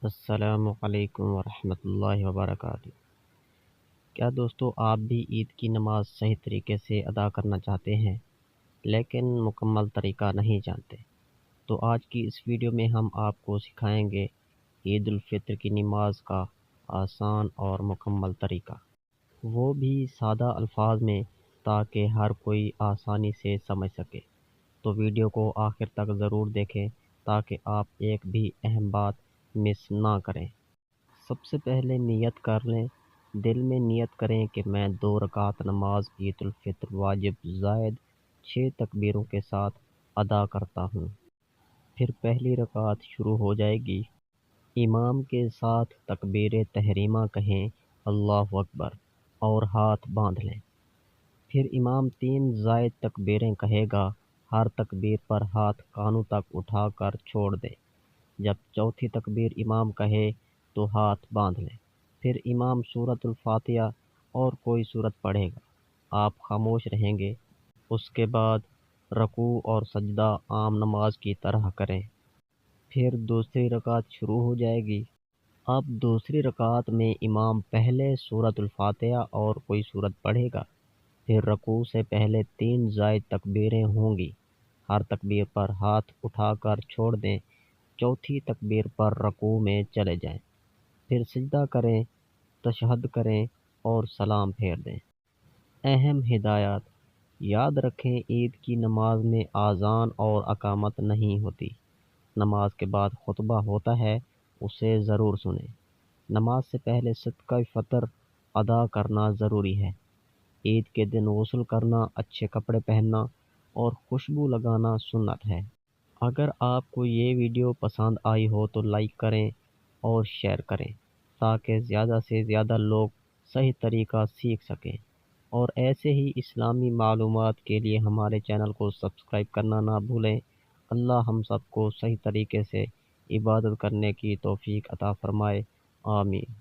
السلام علیکم ورحمۃ اللہ وبرکاتہ۔ کیا دوستو آپ بھی عید کی نماز صحیح طریقے سے ادا کرنا چاہتے ہیں لیکن مکمل طریقہ نہیں جانتے؟ تو آج کی اس ویڈیو میں ہم آپ کو سکھائیں گے عید الفطر کی نماز کا آسان اور مکمل طریقہ، وہ بھی سادہ الفاظ میں، تاکہ ہر کوئی آسانی سے سمجھ سکے۔ تو ویڈیو کو آخر تک ضرور دیکھیں تاکہ آپ ایک بھی اہم بات مس نہ کریں۔ سب سے پہلے نیت کر لیں، دل میں نیت کریں کہ میں 2 رکعت نماز عید الفطر واجب زائد 6 تکبیروں کے ساتھ ادا کرتا ہوں۔ پھر پہلی رکعت شروع ہو جائے گی، امام کے ساتھ تکبیر تحریمہ کہیں اللہ اکبر اور ہاتھ باندھ لیں۔ پھر امام 3 زائد تکبیریں کہے گا، ہر تکبیر پر ہاتھ کانوں تک اٹھا کر چھوڑ دیں۔ جب چوتھی تکبیر امام کہے تو ہاتھ باندھ لیں۔ پھر امام سورۃ الفاتحہ اور کوئی سورت پڑھے گا، آپ خاموش رہیں گے۔ اس کے بعد رکوع اور سجدہ عام نماز کی طرح کریں۔ پھر دوسری رکعت شروع ہو جائے گی۔ اب دوسری رکعت میں امام پہلے سورۃ الفاتحہ اور کوئی سورت پڑھے گا، پھر رکوع سے پہلے 3 زائد تکبیریں ہوں گی، ہر تکبیر پر ہاتھ اٹھا کر چھوڑ دیں۔ چوتھی تکبیر پر رکوع میں چلے جائیں، پھر سجدہ کریں، تشہد کریں اور سلام پھیر دیں۔ اہم ہدایات: یاد رکھیں عید کی نماز میں اذان اور اقامت نہیں ہوتی۔ نماز کے بعد خطبہ ہوتا ہے، اسے ضرور سنیں۔ نماز سے پہلے صدقہ فطر ادا کرنا ضروری ہے۔ عید کے دن غسل کرنا، اچھے کپڑے پہننا اور خوشبو لگانا سنت ہے۔ اگر آپ کو یہ ویڈیو پسند آئی ہو تو لائک کریں اور شیئر کریں تاکہ زیادہ سے زیادہ لوگ صحیح طریقہ سیکھ سکیں، اور ایسے ہی اسلامی معلومات کے لیے ہمارے چینل کو سبسکرائب کرنا نہ بھولیں۔ اللہ ہم سب کو صحیح طریقے سے عبادت کرنے کی توفیق عطا فرمائے، آمین۔